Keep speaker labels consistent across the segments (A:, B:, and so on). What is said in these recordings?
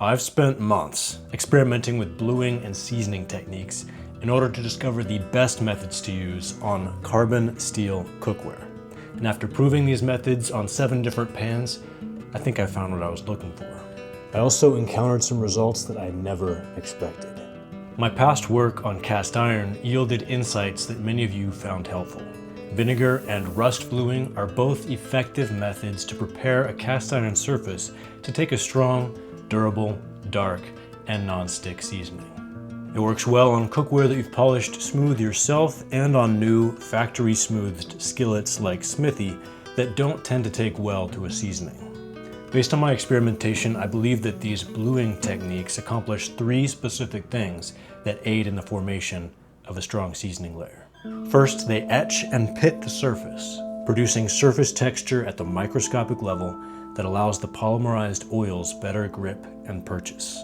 A: I've spent months experimenting with bluing and seasoning techniques in order to discover the best methods to use on carbon steel cookware. And after proving these methods on 7 different pans, I think I found what I was looking for. I also encountered some results that I never expected. My past work on cast iron yielded insights that many of you found helpful. Vinegar and rust bluing are both effective methods to prepare a cast iron surface to take a strong, durable, dark, and non-stick seasoning. It works well on cookware that you've polished smooth yourself and on new, factory-smoothed skillets like Smithy that don't tend to take well to a seasoning. Based on my experimentation, I believe that these bluing techniques accomplish 3 specific things that aid in the formation of a strong seasoning layer. First, they etch and pit the surface, producing surface texture at the microscopic level that allows the polymerized oils better grip and purchase.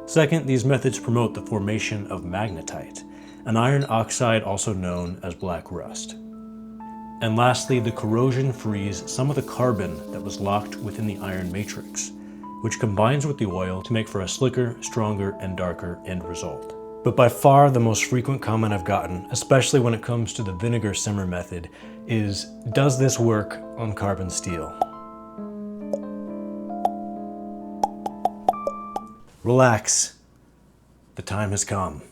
A: Second, these methods promote the formation of magnetite, an iron oxide also known as black rust. And lastly, the corrosion frees some of the carbon that was locked within the iron matrix, which combines with the oil to make for a slicker, stronger, and darker end result. But by far the most frequent comment I've gotten, especially when it comes to the vinegar simmer method, is, does this work on carbon steel? Relax, the time has come.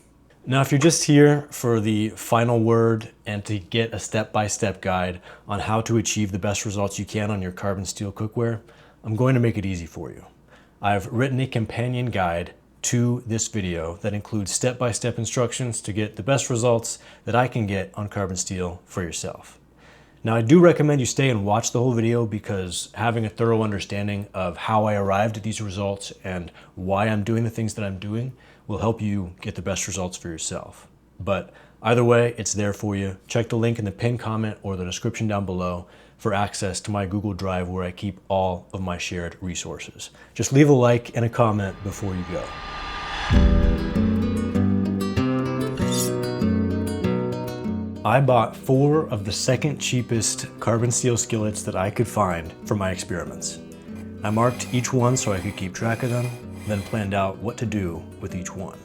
A: Now, if you're just here for the final word and to get a step-by-step guide on how to achieve the best results you can on your carbon steel cookware, I'm going to make it easy for you. I've written a companion guide to this video that includes step-by-step instructions to get the best results that I can get on carbon steel for yourself. Now, I do recommend you stay and watch the whole video because having a thorough understanding of how I arrived at these results and why I'm doing the things that I'm doing will help you get the best results for yourself. But either way, it's there for you. Check the link in the pinned comment or the description down below for access to my Google Drive where I keep all of my shared resources. Just leave a like and a comment before you go. I bought 4 of the second cheapest carbon steel skillets that I could find for my experiments. I marked each one so I could keep track of them, then planned out what to do with each one.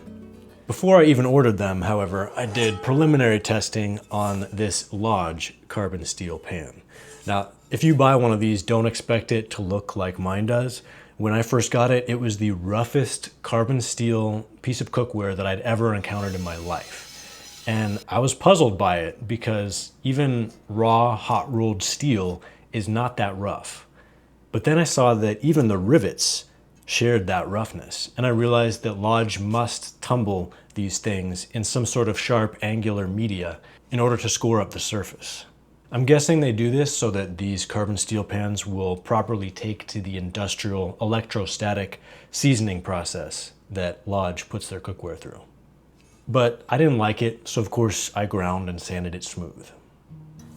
A: Before I even ordered them, however, I did preliminary testing on this Lodge carbon steel pan. Now, if you buy one of these, don't expect it to look like mine does. When I first got it, it was the roughest carbon steel piece of cookware that I'd ever encountered in my life. And I was puzzled by it because even raw hot rolled steel is not that rough. But then I saw that even the rivets shared that roughness. And I realized that Lodge must tumble these things in some sort of sharp angular media in order to score up the surface. I'm guessing they do this so that these carbon steel pans will properly take to the industrial electrostatic seasoning process that Lodge puts their cookware through. But I didn't like it, so of course I ground and sanded it smooth.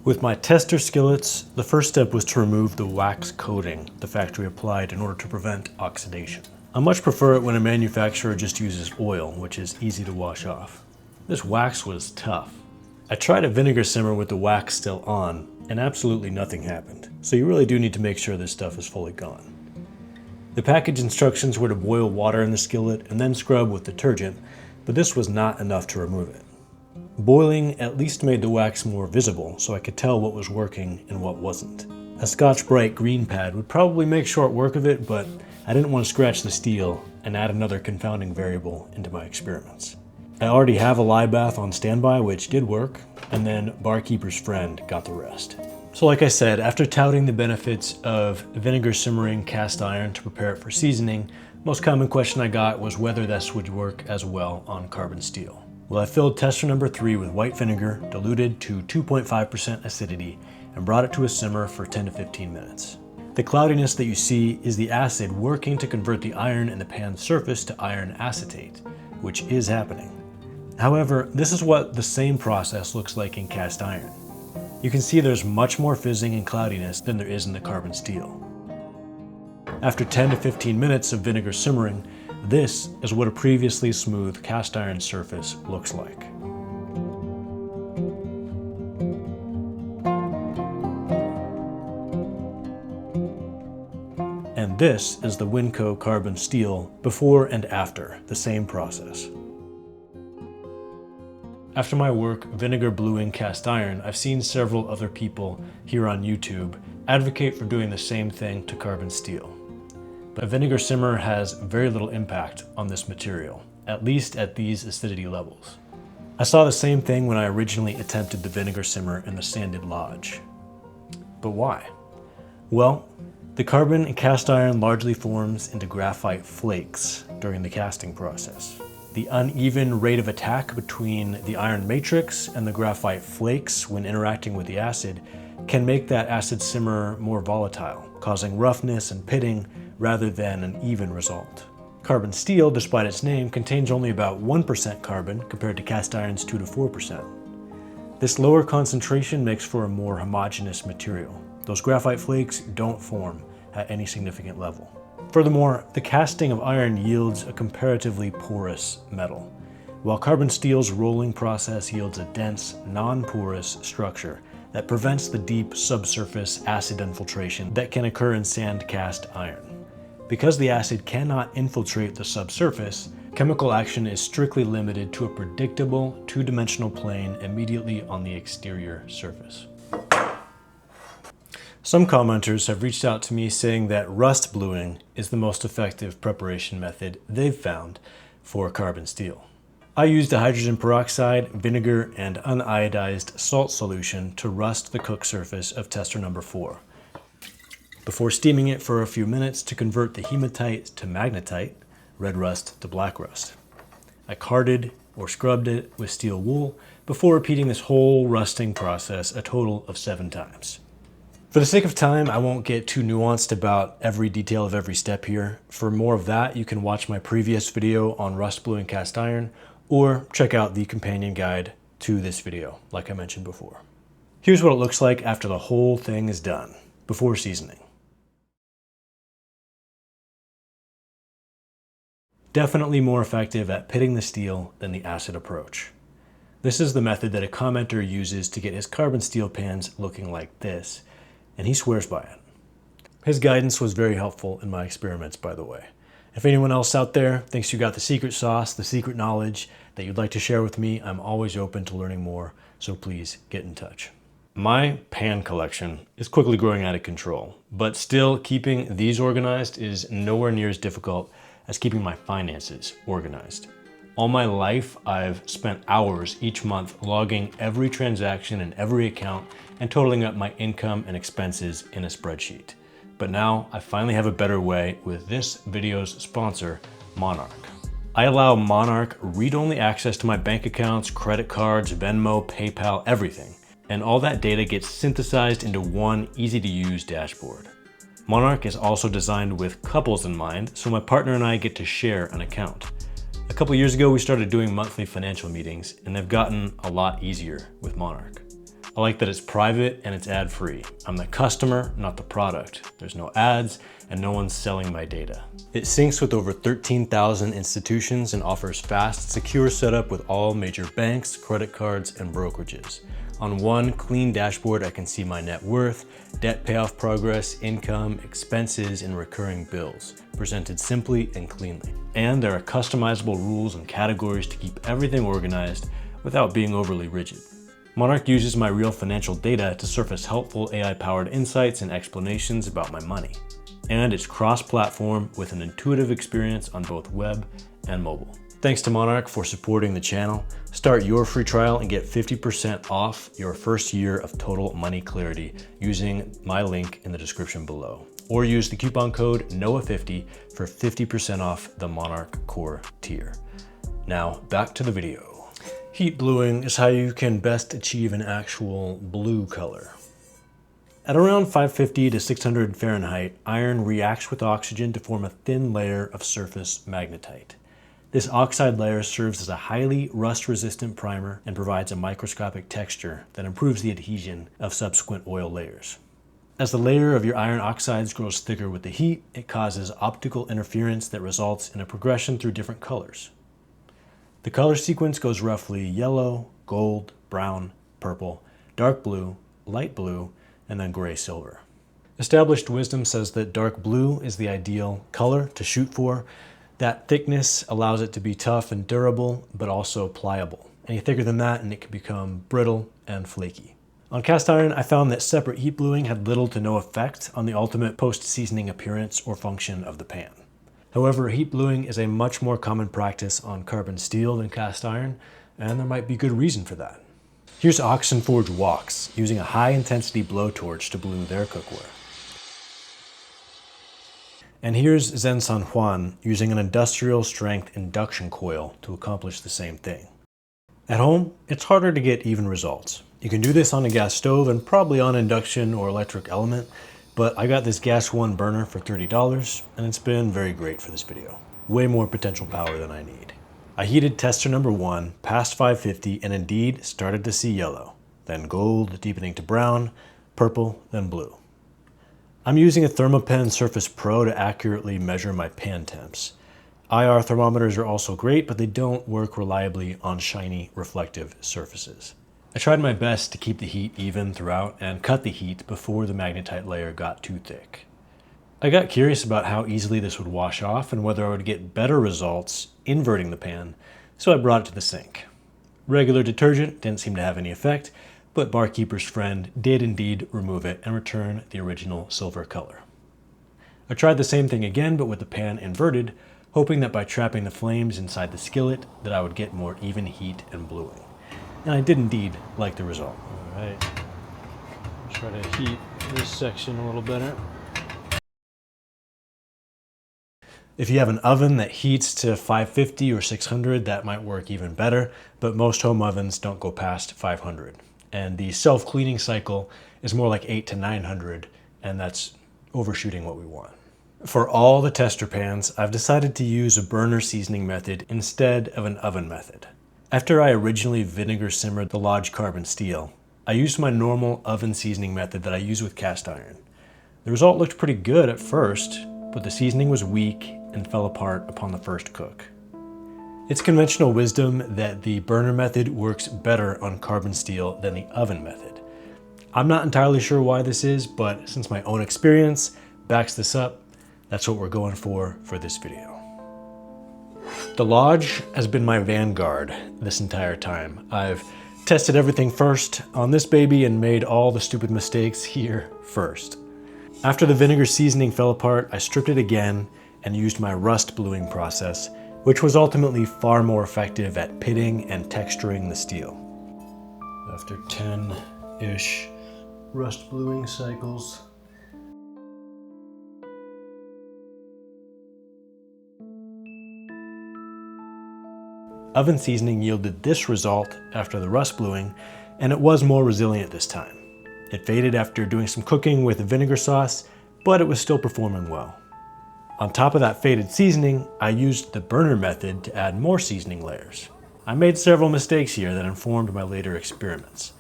A: With my tester skillets, the first step was to remove the wax coating the factory applied in order to prevent oxidation. I much prefer it when a manufacturer just uses oil, which is easy to wash off. This wax was tough. I tried a vinegar simmer with the wax still on, and absolutely nothing happened. So you really do need to make sure this stuff is fully gone. The package instructions were to boil water in the skillet and then scrub with detergent, but this was not enough to remove it. Boiling at least made the wax more visible, so I could tell what was working and what wasn't. A Scotch-Brite green pad would probably make short work of it, but I didn't want to scratch the steel and add another confounding variable into my experiments. I already have a lye bath on standby, which did work, and then Barkeeper's Friend got the rest. So like I said, after touting the benefits of vinegar simmering cast iron to prepare it for seasoning, most common question I got was whether this would work as well on carbon steel. Well, I filled tester number 3 with white vinegar, diluted to 2.5% acidity, and brought it to a simmer for 10 to 15 minutes. The cloudiness that you see is the acid working to convert the iron in the pan's surface to iron acetate, which is happening. However, this is what the same process looks like in cast iron. You can see there's much more fizzing and cloudiness than there is in the carbon steel. After 10 to 15 minutes of vinegar simmering, this is what a previously smooth cast iron surface looks like. And This is the Winco carbon steel before and after the same process. After my work vinegar bluing cast iron, I've seen several other people here on YouTube advocate for doing the same thing to carbon steel. But a vinegar simmer has very little impact on this material, at least at these acidity levels. I saw the same thing when I originally attempted the vinegar simmer in the sanded lodge. But why? Well, the carbon in cast iron largely forms into graphite flakes during the casting process. The uneven rate of attack between the iron matrix and the graphite flakes when interacting with the acid can make that acid simmer more volatile, causing roughness and pitting rather than an even result. Carbon steel, despite its name, contains only about 1% carbon compared to cast iron's 2 to 4%. This lower concentration makes for a more homogeneous material. Those graphite flakes don't form at any significant level. Furthermore, the casting of iron yields a comparatively porous metal, while carbon steel's rolling process yields a dense, non-porous structure that prevents the deep subsurface acid infiltration that can occur in sand cast iron. Because the acid cannot infiltrate the subsurface, chemical action is strictly limited to a predictable two-dimensional plane immediately on the exterior surface. Some commenters have reached out to me saying that rust bluing is the most effective preparation method they've found for carbon steel. I used a hydrogen peroxide, vinegar, and uniodized salt solution to rust the cook surface of tester number 4. Before steaming it for a few minutes to convert the hematite to magnetite, red rust to black rust. I carded or scrubbed it with steel wool before repeating this whole rusting process a total of 7 times. For the sake of time, I won't get too nuanced about every detail of every step here. For more of that, you can watch my previous video on rust bluing cast iron, or check out the companion guide to this video, like I mentioned before. Here's what it looks like after the whole thing is done, before seasoning. Definitely more effective at pitting the steel than the acid approach. This is the method that a commenter uses to get his carbon steel pans looking like this, and he swears by it. His guidance was very helpful in my experiments, by the way. If anyone else out there thinks you got the secret sauce, the secret knowledge that you'd like to share with me, I'm always open to learning more, so please get in touch. My pan collection is quickly growing out of control, but still keeping these organized is nowhere near as difficult as keeping my finances organized. All my life, I've spent hours each month logging every transaction in every account and totaling up my income and expenses in a spreadsheet. But now I finally have a better way with this video's sponsor, Monarch. I allow Monarch read-only access to my bank accounts, credit cards, Venmo, PayPal, everything. And all that data gets synthesized into one easy-to-use dashboard. Monarch is also designed with couples in mind, so my partner and I get to share an account. A couple years ago, we started doing monthly financial meetings, and they've gotten a lot easier with Monarch. I like that it's private and it's ad-free. I'm the customer, not the product. There's no ads and no one's selling my data. It syncs with over 13,000 institutions and offers fast, secure setup with all major banks, credit cards, and brokerages. On one clean dashboard, I can see my net worth, debt payoff progress, income, expenses, and recurring bills, presented simply and cleanly. And there are customizable rules and categories to keep everything organized without being overly rigid. Monarch uses my real financial data to surface helpful AI-powered insights and explanations about my money. And it's cross-platform with an intuitive experience on both web and mobile. Thanks to Monarch for supporting the channel. Start your free trial and get 50% off your first year of total money clarity using my link in the description below. Or use the coupon code NOAH50 for 50% off the Monarch Core tier. Now back to the video. Heat bluing is how you can best achieve an actual blue color. At around 550 to 600 Fahrenheit, iron reacts with oxygen to form a thin layer of surface magnetite. This oxide layer serves as a highly rust-resistant primer and provides a microscopic texture that improves the adhesion of subsequent oil layers. As the layer of your iron oxides grows thicker with the heat, it causes optical interference that results in a progression through different colors. The color sequence goes roughly yellow, gold, brown, purple, dark blue, light blue, and then gray silver. Established wisdom says that dark blue is the ideal color to shoot for. That thickness allows it to be tough and durable, but also pliable. Any thicker than that and it can become brittle and flaky. On cast iron, I found that separate heat bluing had little to no effect on the ultimate post-seasoning appearance or function of the pan. However, heat bluing is a much more common practice on carbon steel than cast iron, and there might be good reason for that. Here's Oxenforge Woks using a high-intensity blowtorch to blue their cookware. And here's Zen San Juan using an industrial-strength induction coil to accomplish the same thing. At home, it's harder to get even results. You can do this on a gas stove and probably on induction or electric element, but I got this Gas One burner for $30 and it's been very great for this video. Way more potential power than I need. I heated tester number 1 past 550 and indeed started to see yellow, then gold, deepening to brown, purple, then blue. I'm using a Thermapen Surface Pro to accurately measure my pan temps. IR thermometers are also great, but they don't work reliably on shiny, reflective surfaces. I tried my best to keep the heat even throughout and cut the heat before the magnetite layer got too thick. I got curious about how easily this would wash off and whether I would get better results inverting the pan, so I brought it to the sink. Regular detergent didn't seem to have any effect, but Barkeeper's Friend did indeed remove it and return the original silver color. I tried the same thing again, but with the pan inverted, hoping that by trapping the flames inside the skillet that I would get more even heat and bluing. And I did indeed like the result. All right, try to heat this section a little better. If you have an oven that heats to 550 or 600, that might work even better, but most home ovens don't go past 500. And the self-cleaning cycle is more like 800 to 900, and that's overshooting what we want. For all the tester pans, I've decided to use a burner seasoning method instead of an oven method. After I originally vinegar simmered the Lodge carbon steel, I used my normal oven seasoning method that I use with cast iron. The result looked pretty good at first, but the seasoning was weak and fell apart upon the first cook. It's conventional wisdom that the burner method works better on carbon steel than the oven method. I'm not entirely sure why this is, but since my own experience backs this up, that's what we're going for this video. The Lodge has been my vanguard this entire time. I've tested everything first on this baby and made all the stupid mistakes here first. After the vinegar seasoning fell apart, I stripped it again and used my rust bluing process, which was ultimately far more effective at pitting and texturing the steel. After 10-ish rust bluing cycles, oven seasoning yielded this result after the rust bluing, and it was more resilient this time. It faded after doing some cooking with a vinegar sauce, but it was still performing well. On top of that faded seasoning, I used the burner method to add more seasoning layers. I made several mistakes here that informed my later experiments.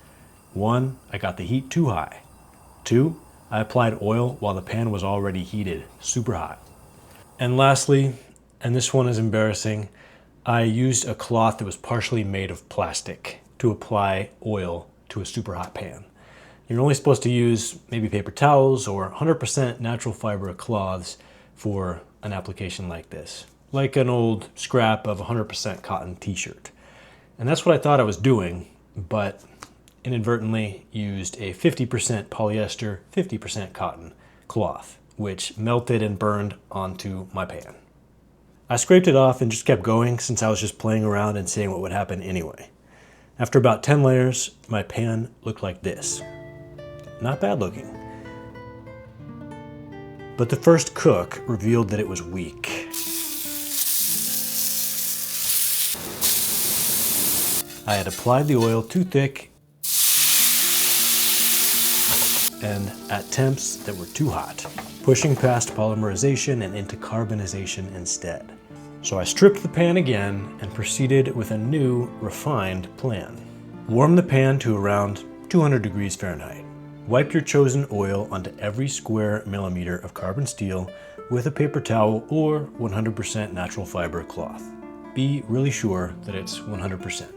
A: 1, I got the heat too high. 2, I applied oil while the pan was already heated, super hot. And lastly, and this one is embarrassing, I used a cloth that was partially made of plastic to apply oil to a super hot pan. You're only supposed to use maybe paper towels or 100% natural fiber cloths for an application like this, like an old scrap of 100% cotton t-shirt. And that's what I thought I was doing, but inadvertently used a 50% polyester, 50% cotton cloth, which melted and burned onto my pan. I scraped it off and just kept going since I was just playing around and seeing what would happen anyway. After about 10 layers, my pan looked like this. Not bad looking. But the first cook revealed that it was weak. I had applied the oil too thick and at temps that were too hot, pushing past polymerization and into carbonization instead. So I stripped the pan again and proceeded with a new, refined plan. Warm the pan to around 200 degrees Fahrenheit. Wipe your chosen oil onto every square millimeter of carbon steel with a paper towel or 100% natural fiber cloth. Be really sure that it's 100%.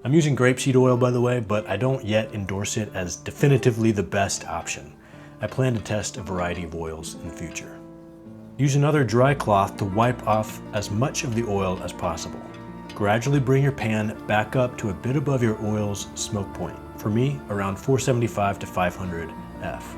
A: I'm using grapeseed oil, by the way, but I don't yet endorse it as definitively the best option. I plan to test a variety of oils in the future. Use another dry cloth to wipe off as much of the oil as possible. Gradually bring your pan back up to a bit above your oil's smoke point. For me, around 475 to 500 F.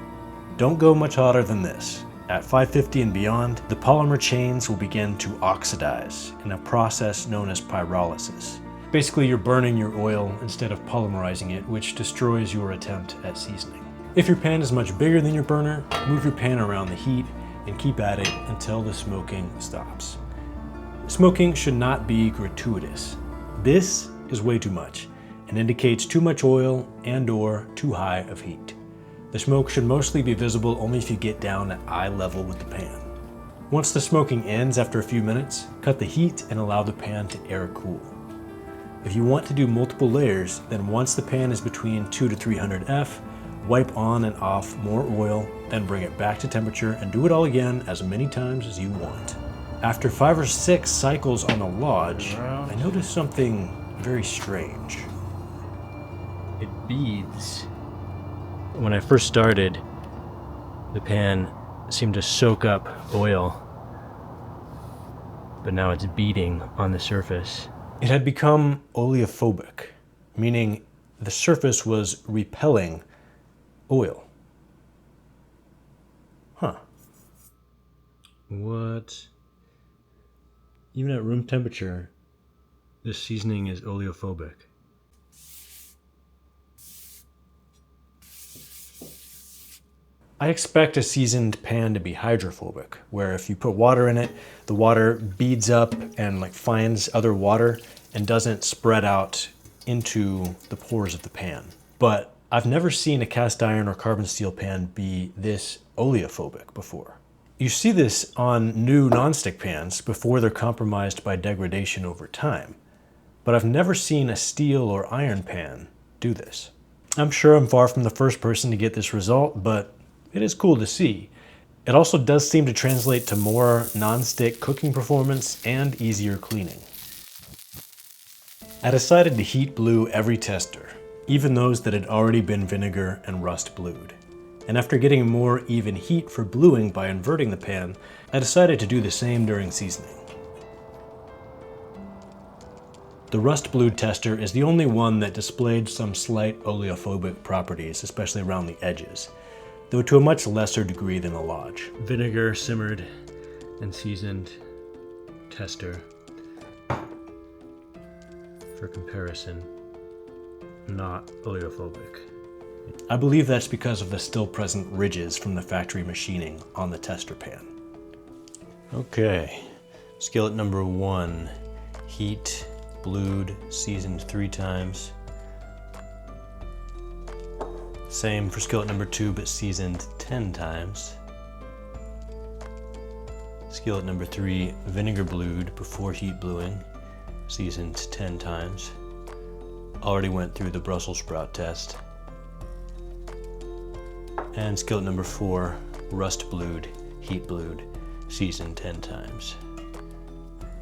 A: Don't go much hotter than this. At 550 and beyond, the polymer chains will begin to oxidize in a process known as pyrolysis. Basically, you're burning your oil instead of polymerizing it, which destroys your attempt at seasoning. If your pan is much bigger than your burner, move your pan around the heat and keep at it until the smoking stops. Smoking should not be gratuitous. This is way too much and indicates too much oil and/or too high of heat. The smoke should mostly be visible only if you get down at eye level with the pan. Once the smoking ends after a few minutes, cut the heat and allow the pan to air cool. If you want to do multiple layers, then once the pan is between 200 to 300 F, wipe on and off more oil, then bring it back to temperature and do it all again as many times as you want. After 5 or 6 cycles on the lodge, I noticed something very strange. It beads. When I first started, the pan seemed to soak up oil, but now it's beading on the surface. It had become oleophobic, meaning the surface was repelling oil. Huh. What? Even at room temperature, this seasoning is oleophobic. I expect a seasoned pan to be hydrophobic, where if you put water in it, the water beads up and finds other water and doesn't spread out into the pores of the pan. But I've never seen a cast iron or carbon steel pan be this oleophobic before. You see this on new nonstick pans before they're compromised by degradation over time, but I've never seen a steel or iron pan do this. I'm sure I'm far from the first person to get this result, but it is cool to see. It also does seem to translate to more non-stick cooking performance and easier cleaning. I decided to heat blue every tester, even those that had already been vinegar and rust blued. And after getting more even heat for bluing by inverting the pan, I decided to do the same during seasoning. The rust blued tester is the only one that displayed some slight oleophobic properties, especially around the edges, though to a much lesser degree than the lodge. Vinegar simmered and seasoned tester. For comparison, not oleophobic. I believe that's because of the still present ridges from the factory machining on the tester pan. Okay, skillet number 1, heat, blued, seasoned 3 times. Same for skillet number 2, but seasoned 10 times. Skillet number 3, vinegar blued before heat bluing, seasoned 10 times. Already went through the Brussels sprout test. And skillet number 4, rust blued, heat blued, seasoned 10 times.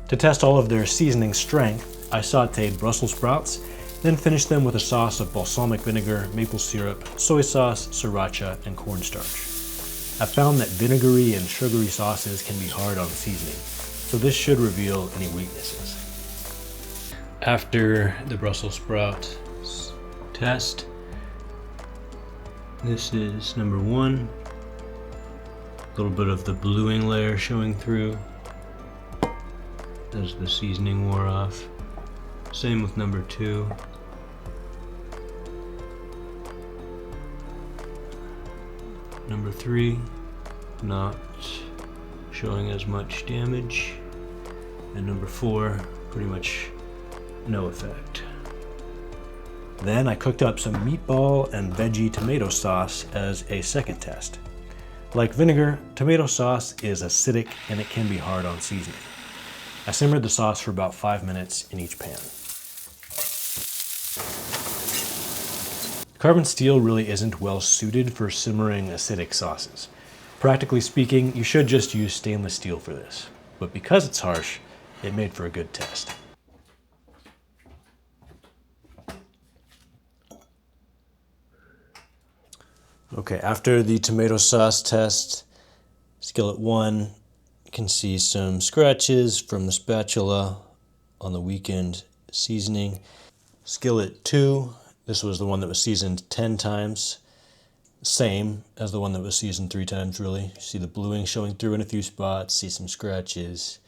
A: To test all of their seasoning strength, I sauteed Brussels sprouts, then finished them with a sauce of balsamic vinegar, maple syrup, soy sauce, sriracha, and cornstarch. I found that vinegary and sugary sauces can be hard on seasoning, so this should reveal any weaknesses. After the Brussels sprout test, this is number 1. A little bit of the bluing layer showing through as the seasoning wore off. Same with number 2. Number 3, not showing as much damage. And number 4, pretty much no effect. Then I cooked up some meatball and veggie tomato sauce as a second test. Like vinegar, tomato sauce is acidic and it can be hard on seasoning. I simmered the sauce for about 5 minutes in each pan. Carbon steel really isn't well suited for simmering acidic sauces. Practically speaking, you should just use stainless steel for this, but because it's harsh, it made for a good test. Okay, after the tomato sauce test, skillet 1, you can see some scratches from the spatula on the weakened seasoning. Skillet 2, this was the one that was seasoned 10 times. Same as the one that was seasoned 3 times, really. You see the bluing showing through in a few spots, see some scratches.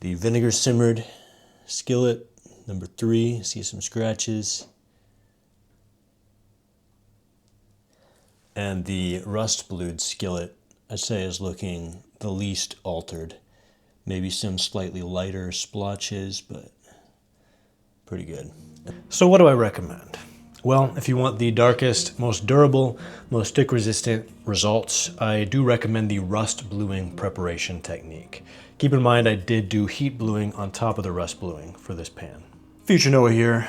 A: The vinegar simmered skillet, number 3, see some scratches. And the rust blued skillet, I'd say, is looking the least altered. Maybe some slightly lighter splotches, but pretty good. So what do I recommend? Well, if you want the darkest, most durable, most stick resistant results, I do recommend the rust bluing preparation technique. Keep in mind I did do heat bluing on top of the rust bluing for this pan. Future Noah here.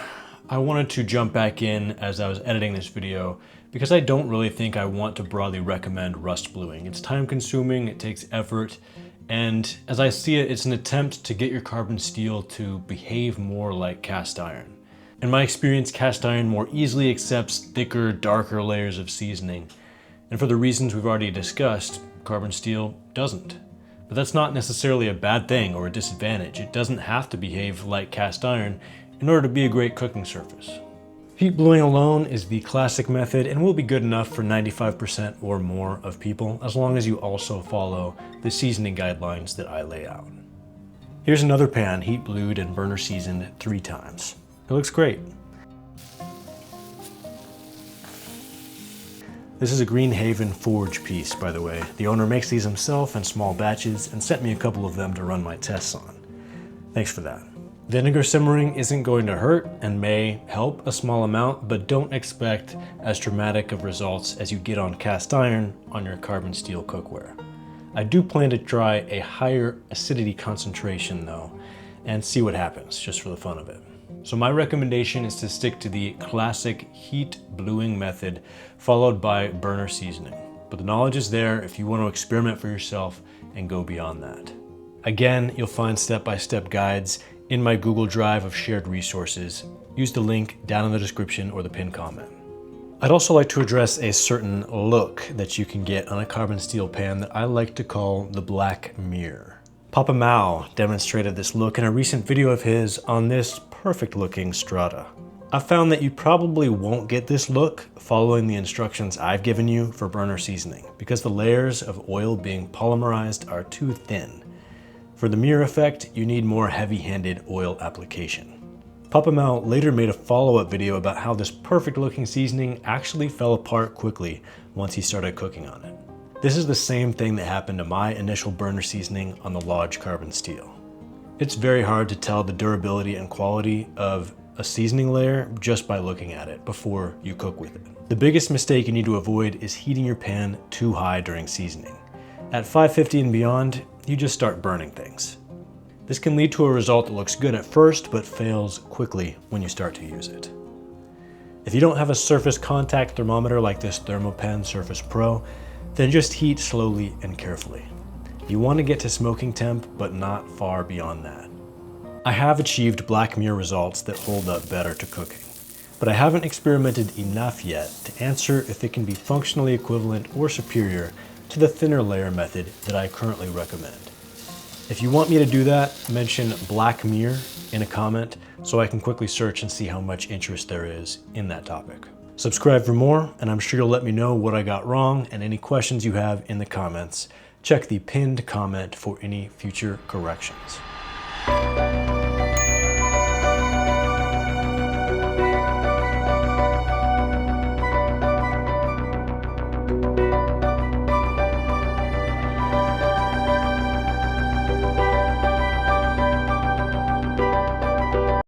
A: I wanted to jump back in as I was editing this video because I don't really think I want to broadly recommend rust bluing. It's time consuming, it takes effort, and as I see it, it's an attempt to get your carbon steel to behave more like cast iron. In my experience, cast iron more easily accepts thicker, darker layers of seasoning. And for the reasons we've already discussed, carbon steel doesn't. But that's not necessarily a bad thing or a disadvantage. It doesn't have to behave like cast iron in order to be a great cooking surface. Heat bluing alone is the classic method and will be good enough for 95% or more of people, as long as you also follow the seasoning guidelines that I lay out. Here's another pan heat blued and burner seasoned 3 times. It looks great. This is a Greenhaven Forge piece, by the way. The owner makes these himself in small batches and sent me a couple of them to run my tests on. Thanks for that. Vinegar simmering isn't going to hurt and may help a small amount, but don't expect as dramatic of results as you get on cast iron on your carbon steel cookware. I do plan to try a higher acidity concentration though, and see what happens, just for the fun of it. So my recommendation is to stick to the classic heat bluing method followed by burner seasoning. But the knowledge is there if you want to experiment for yourself and go beyond that. Again, you'll find step-by-step guides in my Google Drive of shared resources. Use the link down in the description or the pinned comment. I'd also like to address a certain look that you can get on a carbon steel pan that I like to call the black mirror. Papa Mao demonstrated this look in a recent video of his on this perfect looking strata. I found that you probably won't get this look following the instructions I've given you for burner seasoning because the layers of oil being polymerized are too thin. For the mirror effect, you need more heavy-handed oil application. Papa Mao later made a follow-up video about how this perfect looking seasoning actually fell apart quickly once he started cooking on it. This is the same thing that happened to my initial burner seasoning on the Lodge carbon steel. It's very hard to tell the durability and quality of a seasoning layer just by looking at it before you cook with it. The biggest mistake you need to avoid is heating your pan too high during seasoning. At 550 and beyond, you just start burning things. This can lead to a result that looks good at first, but fails quickly when you start to use it. If you don't have a surface contact thermometer like this Thermopen Surface Pro, then just heat slowly and carefully. You want to get to smoking temp, but not far beyond that. I have achieved black mirror results that hold up better to cooking, but I haven't experimented enough yet to answer if it can be functionally equivalent or superior to the thinner layer method that I currently recommend. If you want me to do that, mention black mirror in a comment so I can quickly search and see how much interest there is in that topic. Subscribe for more, and I'm sure you'll let me know what I got wrong and any questions you have in the comments. Check the pinned comment for any future corrections.